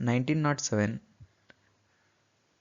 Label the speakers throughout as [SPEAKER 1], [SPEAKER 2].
[SPEAKER 1] 1907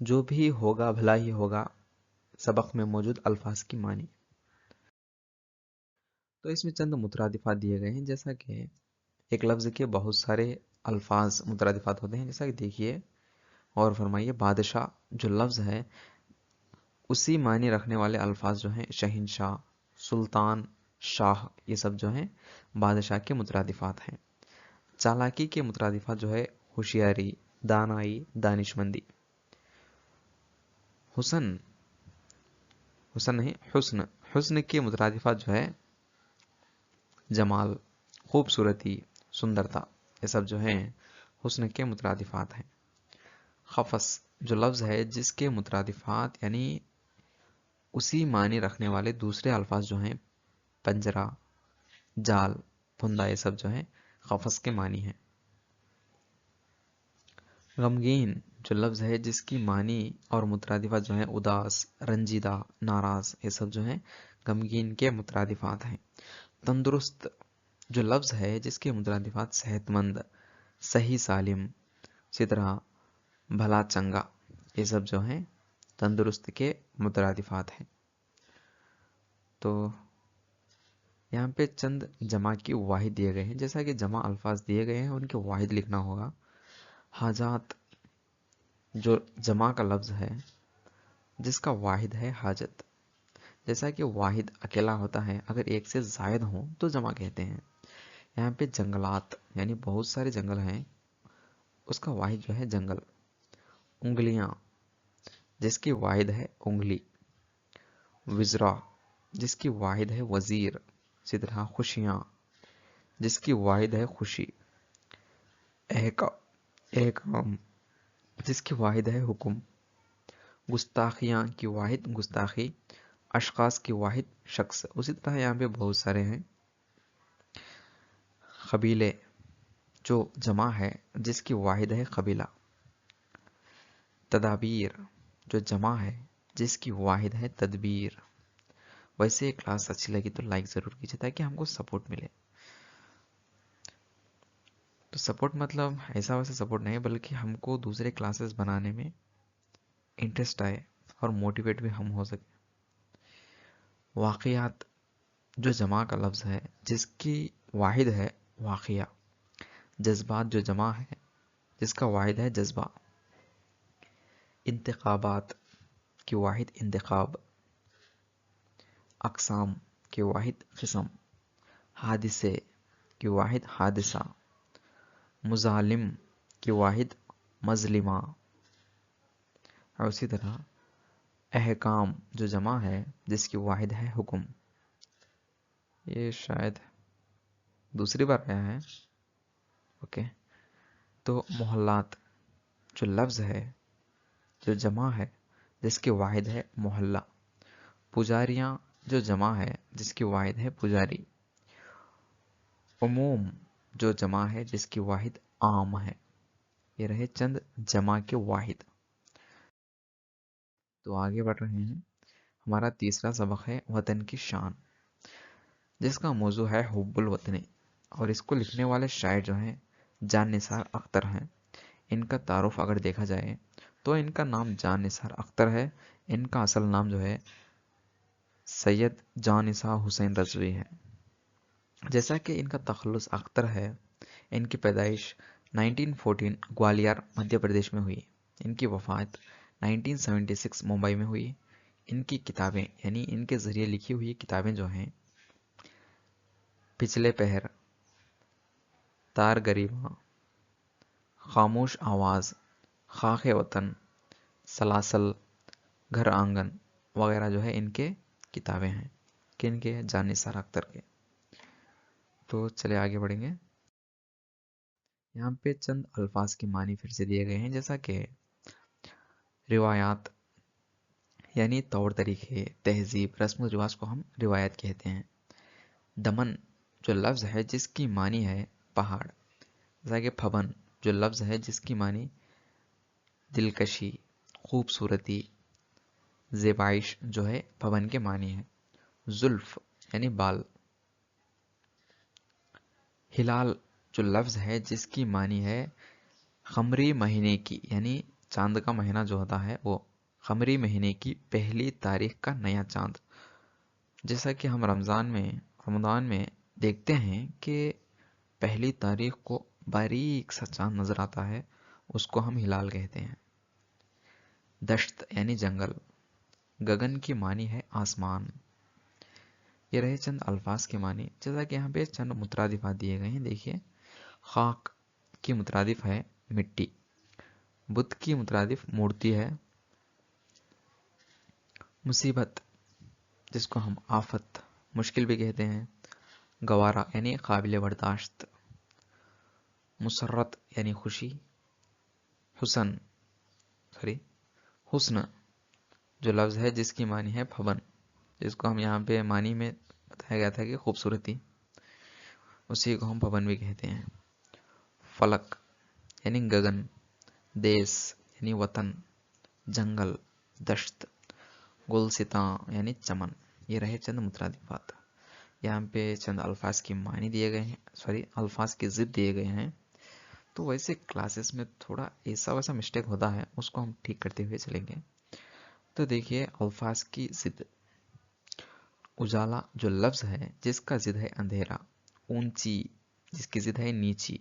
[SPEAKER 1] جو بھی ہوگا بھلا ہی ہوگا، سبق میں موجود الفاظ کی معنی۔ تو اس میں چند مترادفات دیے گئے ہیں، جیسا کہ ایک لفظ کے بہت سارے الفاظ مترادفات ہوتے ہیں، جیسا کہ دیکھیے اور فرمائیے، بادشاہ جو لفظ ہے اسی معنی رکھنے والے الفاظ جو ہیں شہنشاہ، سلطان، شاہ، یہ سب جو ہیں بادشاہ کے مترادفات ہیں۔ چالاکی کے مترادفات جو ہے ہوشیاری، دانائی، دانشمندی۔ حسن نہیں، حسن کے مترادفات جو ہے جمال، خوبصورتی، سندرتا، یہ سب جو ہیں حسن کے مترادفات ہیں۔ خفص جو لفظ ہے جس کے مترادفات یعنی اسی معنی رکھنے والے دوسرے الفاظ جو ہیں پنجرہ، جال، پھندا، یہ سب جو ہیں خفص کے معنی ہیں۔ غمگین جو لفظ ہے جس کی معنی اور مترادفات جو ہیں اداس، رنجیدہ، ناراض، یہ سب جو ہیں غمگین کے مترادفات ہیں۔ تندرست جو لفظ ہے جس کے مترادفات صحت مند، صحیح سالم، اسی طرح بھلا چنگا، یہ سب جو ہیں تندرست کے مترادفات ہیں۔ تو یہاں پہ چند جمع کی واحد دیے گئے ہیں، جیسا کہ جمع الفاظ دیے گئے ہیں ان کے واحد لکھنا ہوگا۔ حاجات جو جمع کا لفظ ہے جس کا واحد ہے حاجت، جیسا کہ واحد اکیلا ہوتا ہے، اگر ایک سے زائد ہوں تو جمع کہتے ہیں۔ یہاں پہ جنگلات یعنی بہت سارے جنگل ہیں، اس کا واحد جو ہے جنگل۔ انگلیاں جس کی واحد ہے انگلی۔ وزرا جس کی واحد ہے وزیر، اسی طرح خوشیاں جس کی واحد ہے خوشی۔ احکام جس کی واحد ہے حکم۔ گستاخیاں کی واحد گستاخی، اشخاص کی واحد شخص۔ اسی طرح یہاں پہ بہت سارے ہیں۔ قبیلے جو جمع ہے جس کی واحد ہے قبیلہ۔ تدابیر جو جمع ہے جس کی واحد ہے تدبیر۔ ویسے کلاس اچھی لگی تو لائک ضرور کیجیے تاکہ ہم کو سپورٹ ملے۔ تو سپورٹ مطلب ایسا ویسا سپورٹ نہیں، بلکہ ہم کو دوسرے کلاسز بنانے میں انٹرسٹ آئے اور موٹیویٹ بھی ہم ہو سکے۔ واقعات جو جمع کا لفظ ہے جس کی واحد ہے واقعہ۔ جذبات جو جمع ہے جس کا واحد ہے جذبہ۔ انتخابات کی واحد انتخاب۔ اقسام کی واحد قسم۔ حادثے کی واحد حادثہ۔ مظالم کی واحد مظلمہ۔ اور اسی طرح احکام جو جمع ہے جس کی واحد ہے حکم۔ یہ شاید دوسری بار آیا ہے، اوکے۔ تو محلات جو لفظ ہے جو جمع ہے جس کی واحد ہے محلہ۔ پجاریاں جو جمع ہے جس کی واحد ہے پجاری۔ عموم جو جمع ہے جس کی واحد عام ہے۔ یہ رہے چند جمع کے واحد۔ تو آگے بڑھ رہے ہیں، ہمارا تیسرا سبق ہے وطن کی شان، جس کا موضوع ہے حب الوطنی، اور اس کو لکھنے والے شاعر جو ہیں جان نثار اختر ہیں۔ ان کا تعارف اگر دیکھا جائے تو ان کا نام جان نثار اختر ہے، ان کا اصل نام جو ہے سید جان نثار حسین رضوی ہے۔ جیسا کہ ان کا تخلص اختر ہے، ان کی پیدائش 1914 گوالیار مدھیہ پردیش میں ہوئی، ان کی وفات 1976 ممبئی میں ہوئی۔ ان کی کتابیں یعنی ان کے ذریعے لکھی ہوئی کتابیں جو ہیں پچھلے پہر، تار گریباں، خاموش آواز، خاک وطن، سلاسل، گھر آنگن وغیرہ جو ہے ان کے کتابیں ہیں، کن کے؟ جان نثار اختر کے۔ تو چلے آگے بڑھیں گے۔ یہاں پہ چند الفاظ کی معنی پھر سے دیے گئے ہیں، جیسا کہ روایات یعنی طور طریقے، تہذیب، رسم و رواج کو ہم روایت کہتے ہیں۔ دمن جو لفظ ہے جس کی معنی ہے پہاڑ، جیسا کہ پھبن جو لفظ ہے جس کی معنی دلکشی، خوبصورتی، زیبائش جو ہے پھبن کے معنی ہے۔ زلف یعنی بال۔ ہلال جو لفظ ہے جس کی معنی ہے قمری مہینے کی یعنی چاند کا مہینہ جو ہوتا ہے وہ قمری مہینے کی پہلی تاریخ کا نیا چاند، جیسا کہ ہم رمضان میں دیکھتے ہیں کہ پہلی تاریخ کو باریک سا چاند نظر آتا ہے، اس کو ہم ہلال کہتے ہیں۔ دشت یعنی جنگل، گگن کی معنی ہے آسمان۔ یہ رہے چند الفاظ کے معنی، جیسا کہ یہاں پہ چند مترادفات دیے گئے ہیں۔ دیکھیے، خاک کی مترادف ہے مٹی، بت کی مترادف مورتی ہے، مصیبت جس کو ہم آفت، مشکل بھی کہتے ہیں، گوارا یعنی قابل برداشت، مسرت یعنی خوشی، حسن جو لفظ ہے جس کی معنی ہے بھون، جس کو ہم یہاں پہ معنی میں بتایا گیا تھا کہ خوبصورتی، اسی کو ہم بھون بھی کہتے ہیں۔ فلک یعنی گگن، دیس یعنی وطن، جنگل، دشت، گلستاں یعنی چمن۔ یہ رہے چند مترادفات۔ یہاں پہ چند الفاظ کی معنی دیے گئے ہیں، الفاظ کی ضد دیے گئے ہیں۔ تو ویسے کلاسز میں تھوڑا ایسا ویسا مسٹیک ہوتا ہے، اس کو ہم ٹھیک کرتے ہوئے چلیں گے۔ تو دیکھیے، الفاظ کی ضد، اجالا جو لفظ ہے جس کا ضد ہے اندھیرا، اونچی جس کی ضد ہے نیچی،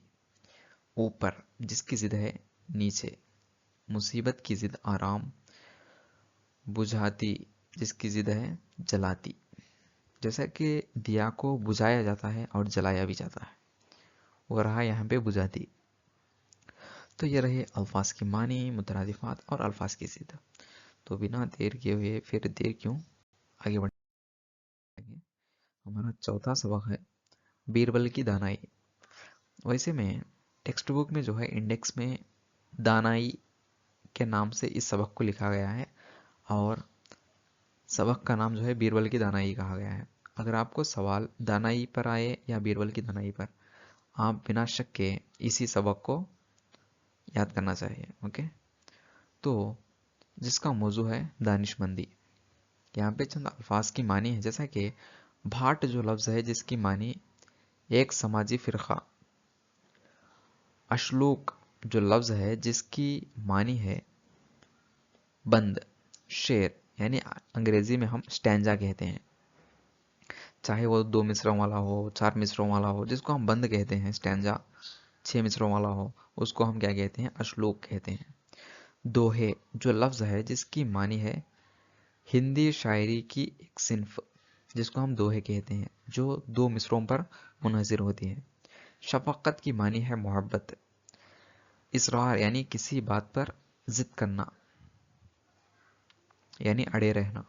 [SPEAKER 1] اوپر جس کی ضد ہے نیچے، مصیبت کی ضد آرام، بجھاتی جس کی ضد ہے جلاتی۔ جیسا کہ دیا کو بجھایا جاتا ہے اور جلایا بھی جاتا ہے، وہ رہا یہاں پہ بجھاتی۔ تو یہ رہے الفاظ کی معنی، مترادفات اور الفاظ کی ضد۔ تو بنا دیر کیے ہوئے، پھر دیر کیوں، آگے بڑھیں گے۔ ہمارا چوتھا سبق ہے بیربل کی دانائی۔ ویسے میں ٹیکسٹ بک میں جو ہے انڈیکس میں دانائی کے نام سے اس سبق کو لکھا گیا ہے، اور سبق کا نام جو ہے بیربل کی دانائی کہا گیا ہے۔ اگر آپ کو سوال دانائی پر آئے یا بیربل کی دانائی پر، آپ بنا شک کے اسی سبق کو یاد کرنا چاہیے۔ اوکے، تو جس کا موضوع ہے دانش مندی۔ یہاں پہ چند الفاظ کی معنی ہے، جیسا کہ بھاٹ جو لفظ ہے جس کی معنی ایک سماجی فرقہ، اشلوک جو لفظ ہے جس کی معنی ہے بند، شعر، یعنی انگریزی میں ہم سٹینجا کہتے ہیں، چاہے وہ 2 مصروں والا ہو، 4 مصروں والا ہو، جس کو ہم بند کہتے ہیں، سٹینجا 6 مصروں والا ہو، اس کو ہم کیا کہتے ہیں، اشلوک کہتے ہیں۔ دوہے جو لفظ ہے جس کی معنی ہے ہندی شاعری کی ایک صنف، جس کو ہم دوہے کہتے ہیں، جو 2 مصروں پر منحصر ہوتی ہے۔ شفقت کی معنی ہے محبت، اصرار یعنی کسی بات پر ضد کرنا، یعنی اڑے رہنا،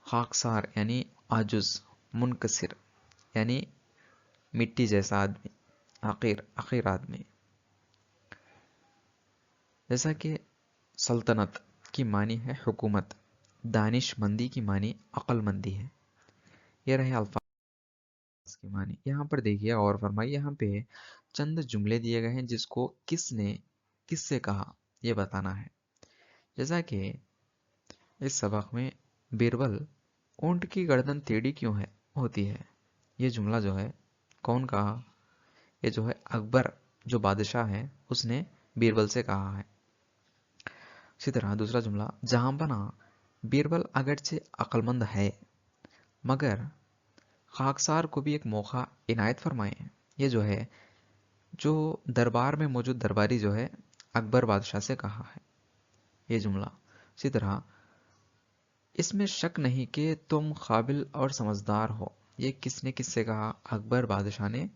[SPEAKER 1] خاکسار یعنی عاجز، منکسر یعنی مٹی جیسا آدمی، حقیر آدمی۔ جیسا کہ سلطنت کی معنی ہے حکومت، دانش مندی کی معنی عقل مندی ہے۔ یہ رہے الفاظ کی معنی۔ یہاں پر دیکھیے اور فرمائیے، یہاں پہ چند جملے دیے گئے ہیں جس کو کس نے کس سے کہا یہ بتانا ہے۔ جیسا کہ اس سبق میں بیربل، اونٹ کی گردن ٹیڑھی کیوں ہوتی ہے، یہ جملہ جو ہے کون کہا؟ یہ جو ہے اکبر جو بادشاہ ہے اس نے بیربل سے کہا ہے۔ اسی طرح دوسرا جملہ، جہاں بنا بیربل اگرچہ عقل مند ہے مگر خاکسار کو بھی ایک موقع عنایت فرمائے، یہ جو ہے جو دربار میں موجود درباری جو ہے اکبر بادشاہ سے کہا ہے یہ جملہ۔ اسی طرح اس میں شک نہیں کہ تم قابل اور سمجھدار ہو، یہ کس نے کس سے کہا؟ اکبر بادشاہ نے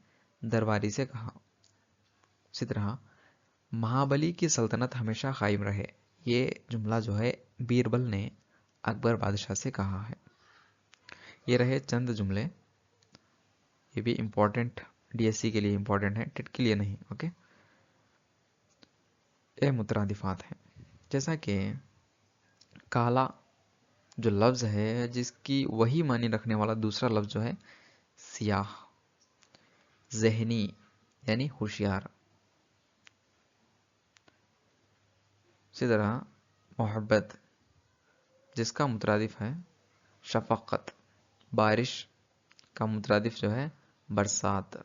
[SPEAKER 1] درباری سے کہا۔ اسی طرح مہابلی کی سلطنت ہمیشہ قائم رہے، یہ جملہ جو ہے بیربل نے اکبر بادشاہ سے کہا ہے۔ یہ رہے چند جملے، یہ بھی امپورٹنٹ، ڈی ایس سی کے لیے امپورٹنٹ ہے، ٹٹ کے لیے نہیں۔ اوکے، یہ مترادفات ہیں، جیسا کہ کالا جو لفظ ہے جس کی وہی معنی رکھنے والا دوسرا لفظ جو ہے سیاہ، ذہنی یعنی ہوشیار۔ اسی طرح محبت جس کا مترادف ہے شفقت، بارش کا مترادف جو ہے برسات،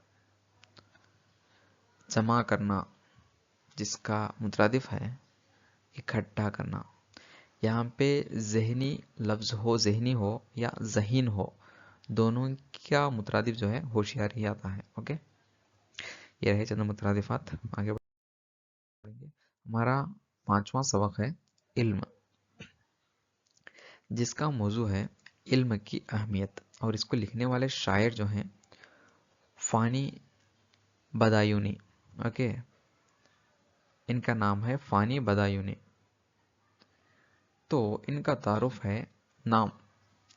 [SPEAKER 1] جمع کرنا جس کا مترادف ہے اکٹھا کرنا. یہاں پہ ذہنی لفظ ہو، ذہنی ہو یا ذہین ہو، دونوں کا مترادف جو ہے ہوشیار ہی آتا ہے. اوکے، یہ رہے چند مترادفات. آگے بڑھیں گے. ہمارا 5واں سبق ہے علم، جس کا موضوع ہے علم کی اہمیت. اور اس کو لکھنے والے شاعر جو ہیں فانی بدایونی. اوکے، ان کا نام ہے فانی بدایونی. تو ان کا تعارف ہے نام،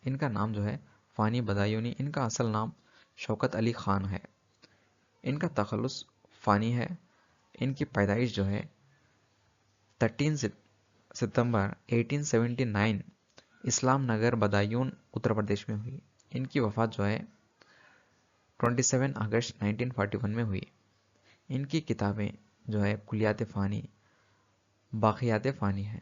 [SPEAKER 1] ان کا نام جو ہے فانی بدایونی. ان کا اصل نام شوکت علی خان ہے. ان کا تخلص فانی ہے. ان کی پیدائش جو ہے 13 ستمبر 1879 اسلام نگر بدایون اتر پردیش میں ہوئی. ان کی وفات جو ہے 27 اگست 1941 میں ہوئی. ان کی کتابیں جو ہے کلیات فانی، باقیات فانی ہے.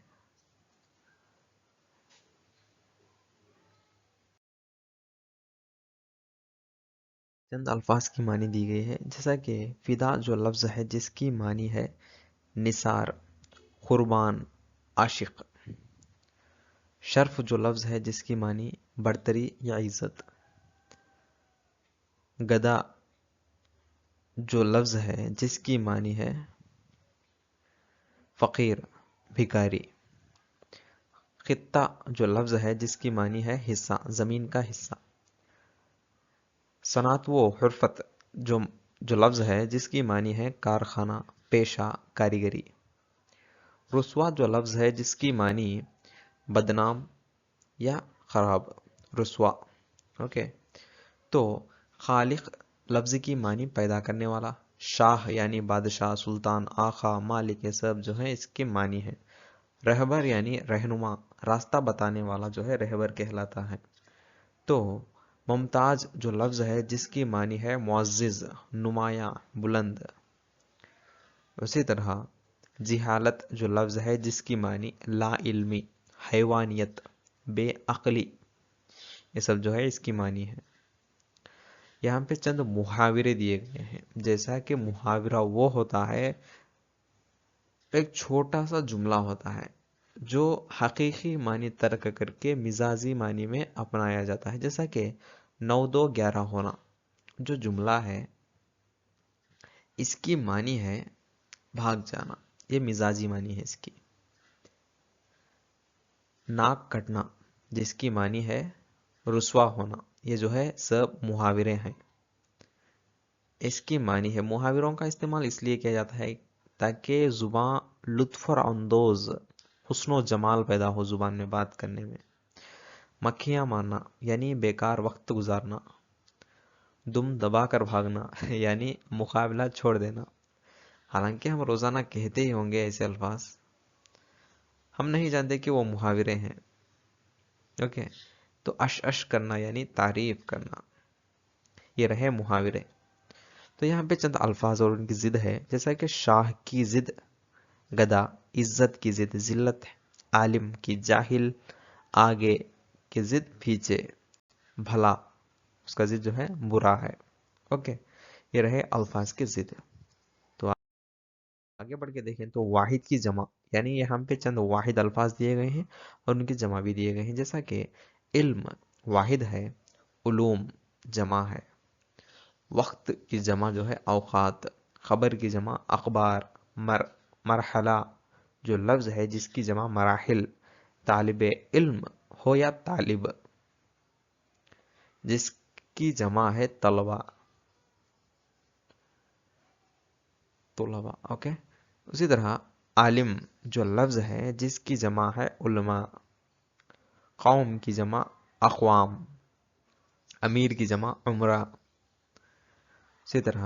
[SPEAKER 1] چند الفاظ کی معنی دی گئی ہے، جیسا کہ فدا جو لفظ ہے جس کی معنی ہے نثار، قربان، عاشق. شرف جو لفظ ہے جس کی معنی برتری یا عزت. گدا جو لفظ ہے جس کی معنی ہے فقیر، بھکاری. خطہ جو لفظ ہے جس کی معنی ہے حصہ، زمین کا حصہ. صنعت و حرفت جو لفظ ہے جس کی معنی ہے کارخانہ، پیشہ، کاریگری. رسوا جو لفظ ہے جس کی معنی بدنام یا خراب، رسوا. اوکے، تو خالق لفظ کی معنی پیدا کرنے والا. شاہ یعنی بادشاہ، سلطان، آقا، مالک، یہ سب جو ہے اس کے معنی ہے. رہبر یعنی رہنما، راستہ بتانے والا جو ہے رہبر کہلاتا ہے. تو ممتاز جو لفظ ہے جس کی معنی ہے معزز، نمایاں، بلند. اسی طرح جہالت جو لفظ ہے جس کی معنی لا علمی، حیوانیت، بے عقلی، یہ سب جو ہے اس کی معنی ہے. یہاں پہ چند محاورے دیے گئے ہیں. جیسا کہ محاورہ وہ ہوتا ہے، ایک چھوٹا سا جملہ ہوتا ہے جو حقیقی معنی ترک کر کے مزاجی معنی میں اپنایا جاتا ہے. جیسا کہ 9 2 11 ہونا جو جملہ ہے اس کی معنی ہے بھاگ جانا، یہ مزاجی معنی ہے اس کی. ناک کٹنا جس کی معنی ہے رسوا ہونا، یہ جو ہے سب محاورے ہیں. اس کی معنی ہے، محاوروں کا استعمال اس لیے کیا جاتا ہے تاکہ زبان لطف اور اندوز، حسن و جمال پیدا ہو زبان میں بات کرنے میں. مکھیاں مارنا یعنی بیکار وقت گزارنا. دم دبا کر بھاگنا یعنی مقابلہ چھوڑ دینا. حالانکہ ہم روزانہ کہتے ہی ہوں گے ایسے الفاظ، ہم نہیں جانتے کہ وہ محاورے ہیں. اوکے، تو اش کرنا یعنی تعریف کرنا، یہ رہے محاورے. تو یہاں پہ چند الفاظ اور ان کی ضد ہے. جیسا کہ شاہ کی ضد گدا، عزت کی ضد ذلت، عالم کی جاہل، آگے کی ضد پیچھے، بھلا اس کا ضد جو ہے برا ہے. اوکے، یہ رہے الفاظ کے ضد. تو آگے بڑھ کے دیکھیں تو واحد کی جمع، یعنی یہاں پہ چند واحد الفاظ دیے گئے ہیں اور ان کی جمع بھی دیے گئے ہیں. جیسا کہ علم واحد ہے، علوم جمع ہے. وقت کی جمع جو ہے اوقات، خبر کی جمع اخبار، مرحلہ جو لفظ ہے جس کی جمع مراحل. طالب علم ہو یا طالب، جس کی جمع ہے طلبہ. اوکے، اسی طرح عالم جو لفظ ہے جس کی جمع ہے علماء. قوم کی جمع اقوام، امیر کی جمع عمرہ. اسی طرح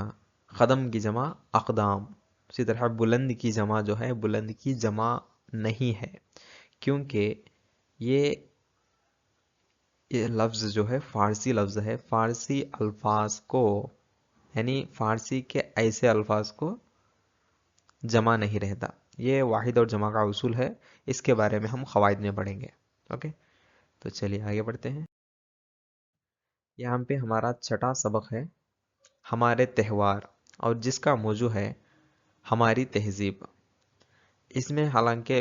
[SPEAKER 1] قدم کی جمع اقدام. اسی طرح بلند کی جمع جو ہے بلند کی جمع نہیں ہے، کیونکہ یہ لفظ جو ہے فارسی لفظ ہے. فارسی الفاظ کو یعنی فارسی کے ایسے الفاظ کو جمع نہیں رہتا. یہ واحد اور جمع کا اصول ہے، اس کے بارے میں ہم قواعد میں پڑھیں گے. اوکے، تو چلیے آگے بڑھتے ہیں. یہاں پہ ہمارا 6واں سبق ہے ہمارے تہوار، اور جس کا موضوع ہے ہماری تہذیب. اس میں حالانکہ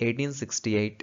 [SPEAKER 1] 1868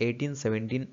[SPEAKER 1] 1817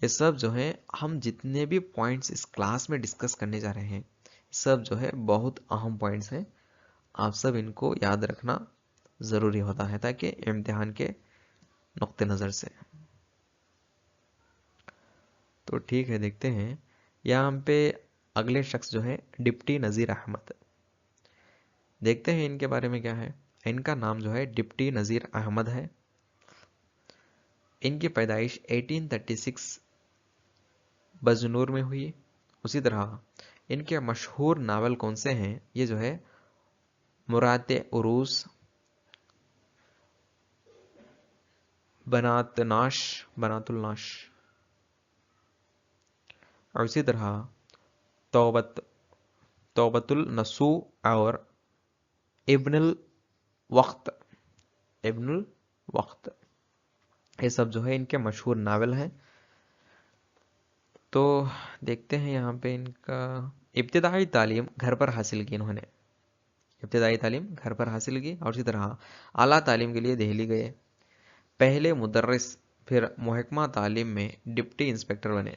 [SPEAKER 1] یہ سب جو ہے ہم جتنے بھی پوائنٹس اس کلاس میں ڈسکس کرنے جا رہے ہیں سب جو ہے بہت اہم پوائنٹس ہیں. آپ سب ان کو یاد رکھنا ضروری ہوتا ہے تاکہ امتحان کے نقطہ نظر سے. تو ٹھیک ہے، دیکھتے ہیں یہاں پہ اگلے شخص جو ہے ڈپٹی نذیر احمد. دیکھتے ہیں ان کے بارے میں کیا ہے. ان کا نام جو ہے ڈپٹی نذیر احمد ہے. ان کی پیدائش 1836 بجنور میں ہوئی. اسی طرح ان کے مشہور ناول کون سے ہیں؟ یہ جو ہے مرات عروس، بنات الناش، اور اسی طرح توبت النسو اور ابن الوقت. یہ سب جو ہے ان کے مشہور ناول ہیں. تو دیکھتے ہیں یہاں پہ ان کا ابتدائی تعلیم گھر پر حاصل کی. انہوں نے ابتدائی تعلیم گھر پر حاصل کی اور اسی طرح اعلیٰ تعلیم کے لیے دہلی گئے. پہلے مدرس، پھر محکمہ تعلیم میں ڈپٹی انسپکٹر بنے.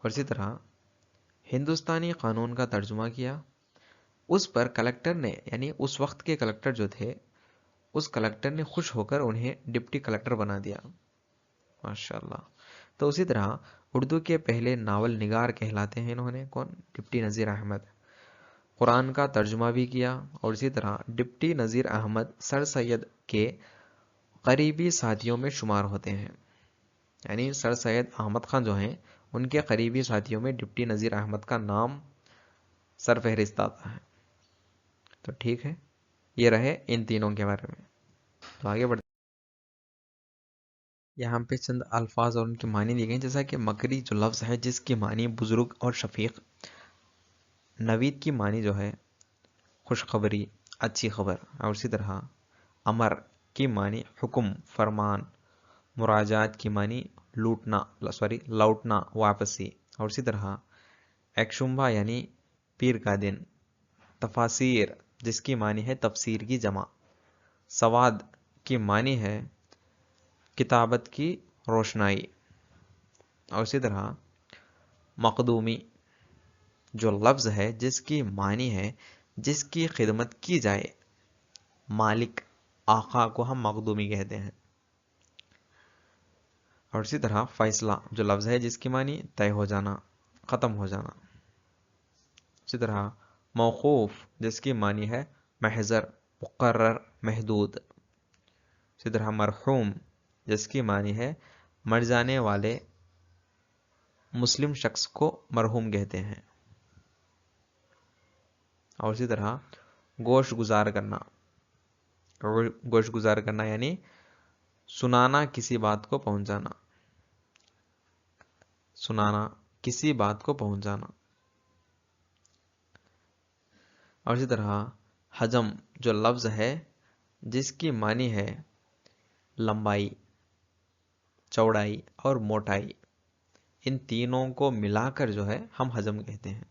[SPEAKER 1] اور اسی طرح ہندوستانی قانون کا ترجمہ کیا. اس پر کلکٹر نے، یعنی اس وقت کے کلکٹر جو تھے، اس کلکٹر نے خوش ہو کر انہیں ڈپٹی کلکٹر بنا دیا. ماشاءاللہ. تو اسی طرح اردو کے پہلے ناول نگار کہلاتے ہیں انہوں نے کون؟ ڈپٹی نذیر احمد. قرآن کا ترجمہ بھی کیا. اور اسی طرح ڈپٹی نذیر احمد سر سید کے قریبی ساتھیوں میں شمار ہوتے ہیں. یعنی سر سید احمد خان جو ہیں ان کے قریبی ساتھیوں میں ڈپٹی نذیر احمد کا نام سر فہرست آتا ہے. تو ٹھیک ہے، یہ رہے ان تینوں کے بارے میں. تو آگے بڑھتے یہاں پہ چند الفاظ اور ان کے معنی دیے گئے، جیسا کہ مکری جو لفظ ہے جس کی معنی بزرگ اور شفیق. نوید کی معنی جو ہے خوشخبری، اچھی خبر. اور اسی طرح امر کی معنی حکم، فرمان. مراجات کی معنی لوٹنا، واپسی. اور اسی طرح ایکشمبا یعنی پیر کا دن. تفاسیر جس کی معنی ہے تفسیر کی جمع. سواد کی معنی ہے کتابت کی روشنائی. اور اسی طرح مقدومی جو لفظ ہے جس کی معنی ہے جس کی خدمت کی جائے. مالک، آقا کو ہم مقدومی کہتے ہیں. اور اسی طرح فیصلہ جو لفظ ہے جس کی معنی طے ہو جانا، ختم ہو جانا. اسی طرح موقوف جس کی معنی ہے محضر، مقرر، محدود. اسی طرح مرحوم جس کی معنی ہے مر جانے والے مسلم شخص کو مرحوم کہتے ہیں. اور اسی طرح گوش گزار کرنا یعنی سنانا، کسی بات کو پہنچانا. اور اسی طرح حجم جو لفظ ہے جس کی معنی ہے لمبائی، چوڑائی اور موٹائی. ان تینوں کو ملا کر جو ہے ہم حجم کہتے ہیں.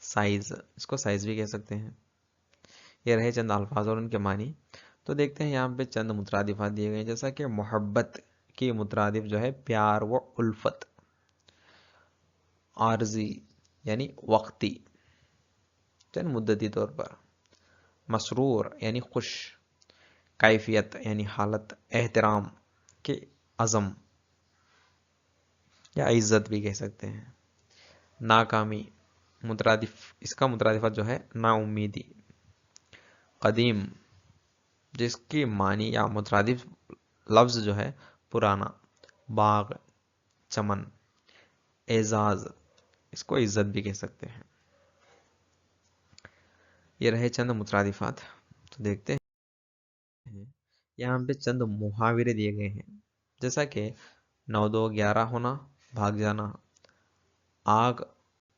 [SPEAKER 1] سائز، اس کو سائز بھی کہہ سکتے ہیں. یہ رہے چند الفاظ اور ان کے معنی. تو دیکھتے ہیں یہاں پہ چند مترادفات دیے گئے، جیسا کہ محبت کی مترادف جو ہے پیار و الفت. عارضی یعنی وقتی، چند مدتی طور پر. مسرور یعنی خوش. کیفیت یعنی حالت. احترام کے عزم یا عزت بھی کہہ سکتے ہیں. ناکامی اس کا مترادفات جو ہے نا امیدی. قدیم جس کی معنی یا مترادف لفظ جو ہے پرانا. باغ، چمن. اعزاز، اس کو عزت بھی کہہ سکتے ہیں. یہ رہے چند مترادفات. تو دیکھتے ہیں یہاں پہ چند محاورے دیے گئے ہیں، جیسا کہ 9 2 11 ہونا، بھاگ جانا. آگ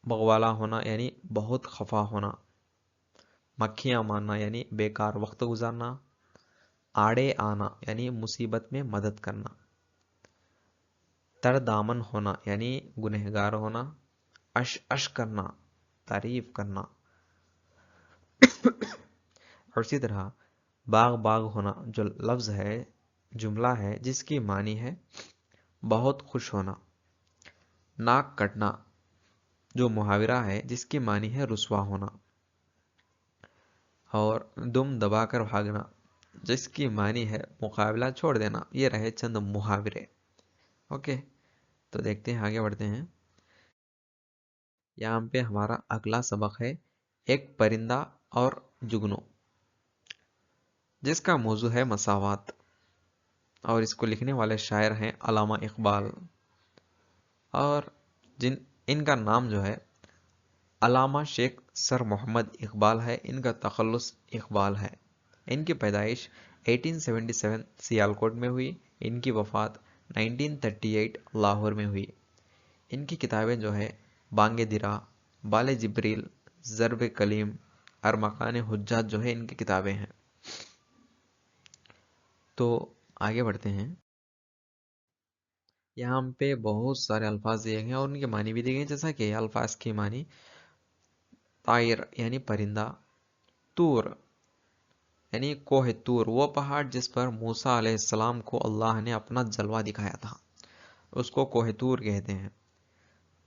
[SPEAKER 1] بغوالا ہونا یعنی بہت خفا ہونا. مکھیاں مارنا یعنی بیکار وقت گزارنا. آڑے آنا یعنی مصیبت میں مدد کرنا. تر دامن ہونا یعنی گنہگار ہونا. اش کرنا، تعریف کرنا. اور اسی طرح باغ ہونا جو لفظ ہے جملہ ہے جس کی معنی ہے بہت خوش ہونا. ناک کٹنا جو محاورہ ہے جس کی معنی ہے رسوا ہونا. اور دم دبا کر بھاگنا جس کی معنی ہے مقابلہ چھوڑ دینا. یہ رہے چند محاورے. اوکے، تو دیکھتے ہیں، آگے بڑھتے ہیں. یہاں پہ ہمارا اگلا سبق ہے ایک پرندہ اور جگنو، جس کا موضوع ہے مساوات، اور اس کو لکھنے والے شاعر ہیں علامہ اقبال، اور ان کا نام جو ہے علامہ شیخ سر محمد اقبال ہے. ان کا تخلص اقبال ہے. ان کی پیدائش 1877 سیالکوٹ میں ہوئی. ان کی وفات 1938 لاہور میں ہوئی. ان کی کتابیں جو ہے بانگ درا، بال جبریل، ضرب کلیم، ارمغان حجات جو ہے ان کی کتابیں ہیں. تو آگے بڑھتے ہیں. یہاں پہ بہت سارے الفاظ دیے گئے ہیں اور ان کے معنی بھی دیے گئے ہیں، جیسا کہ الفاظ کی معنی طائر یعنی پرندہ، تور یعنی کوہ تور وہ پہاڑ جس پر موسیٰ علیہ السلام کو اللہ نے اپنا جلوہ دکھایا تھا، اس کو کوہ تور کہتے ہیں.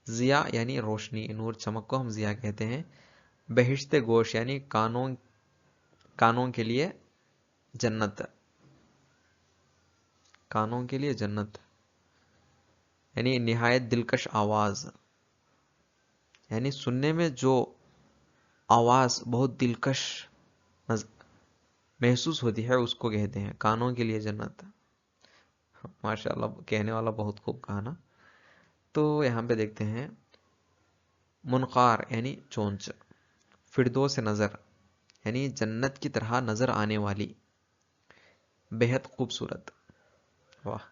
[SPEAKER 1] ضیاء یعنی روشنی، نور، چمک کو ہم ضیاء کہتے ہیں. بہشت گوش یعنی کانوں کے لیے جنت، کانوں کے لیے جنت. یعنی نہایت دلکش آواز، یعنی سننے میں جو آواز بہت دلکش محسوس ہوتی ہے اس کو کہتے ہیں کانوں کے لیے جنت. ماشاءاللہ، کہنے والا بہت خوب کہا نا. تو یہاں پہ دیکھتے ہیں منقار یعنی چونچ، فردوس نظر یعنی جنت کی طرح نظر آنے والی، بہت خوبصورت. واہ.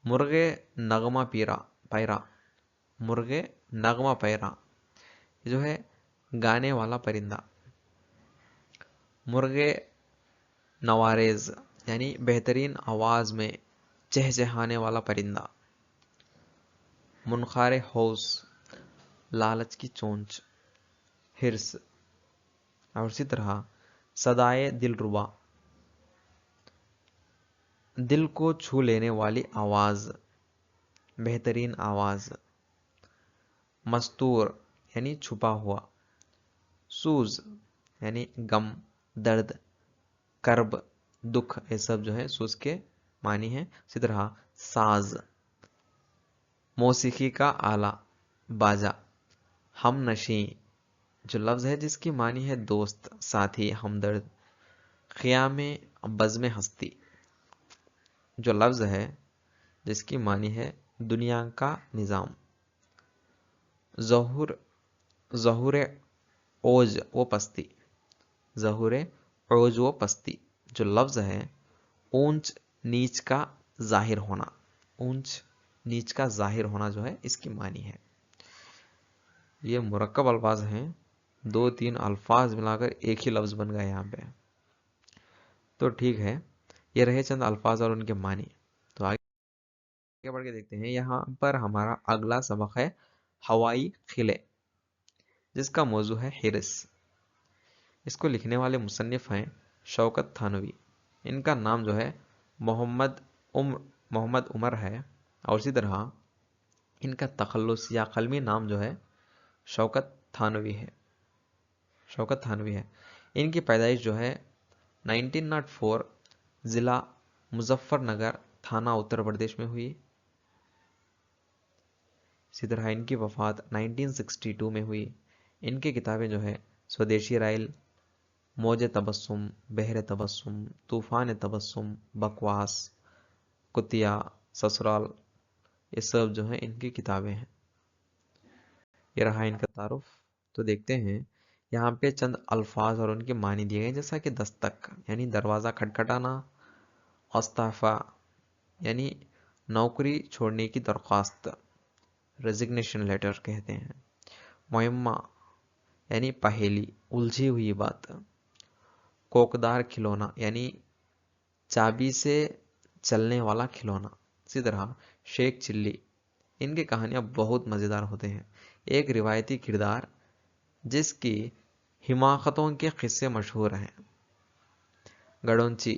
[SPEAKER 1] مرغے نغمہ پیرا، مرغے نغمہ پیرا جو ہے گانے والا پرندہ. مرغے نواریز یعنی بہترین آواز میں چہچہانے والا پرندہ. منقار حوض لالچ کی چونچ، ہرس. اور اسی طرح صدائے دلربا دل کو چھو لینے والی آواز، بہترین آواز. مستور یعنی چھپا ہوا. سوز یعنی غم، درد، کرب، دکھ، یہ سب جو ہے سوز کے معنی ہیں. اسی طرح ساز موسیقی کا آلہ، باجا. ہم نشیں جو لفظ ہے جس کی معنی ہے دوست، ساتھی، ہمدرد. خیام بزم ہستی جو لفظ ہے جس کی معنی ہے دنیا کا نظام. ظہور اوج و پستی، ظہور اوج و پستی جو لفظ ہے اونچ نیچ کا ظاہر ہونا، اونچ نیچ کا ظاہر ہونا جو ہے اس کی معنی ہے. یہ مرکب الفاظ ہیں، 2-3 الفاظ ملا کر ایک ہی لفظ بن گئے یہاں پہ. تو ٹھیک ہے، یہ رہے چند الفاظ اور ان کے معنی. تو آگے بڑھ کے دیکھتے ہیں. یہاں پر ہمارا اگلا سبق ہے ہوائی قلعے، جس کا موضوع ہے حرص. اس کو لکھنے والے مصنف ہیں شوکت تھانوی. ان کا نام جو ہے محمد عمر ہے، اور اسی طرح ان کا تخلص یا قلمی نام جو ہے شوکت تھانوی ہے. شوکت تھانوی ہے. ان کی پیدائش جو ہے 1904 ضلع مظفر نگر تھانہ اتر پردیش میں ہوئی. اسی طرح ان کی وفات 1962 میں ہوئی. ان کی کتابیں جو ہے سودیشی رائل، موج تبسم، بحر تبسم، طوفان تبسم، بکواس، کتیا، سسرال، یہ سب جو ہیں ان کی کتابیں ہیں. یہ رہا ان کا تعارف. تو دیکھتے ہیں یہاں پہ چند الفاظ اور ان کے معنی دیے گئے، جیسا کہ دستک یعنی دروازہ کھٹکھٹانا. استعفا یعنی نوکری چھوڑنے کی درخواست، ریزگنیشن لیٹر کہتے ہیں. معمہ یعنی پہیلی، الجھی ہوئی بات. کوکدار کھلونا یعنی چابی سے چلنے والا کھلونا. اسی طرح شیخ چلی، ان کی کہانیاں بہت مزیدار ہوتے ہیں. ایک روایتی کردار جس کی حماقتوں کے قصے مشہور ہیں. گڑونچی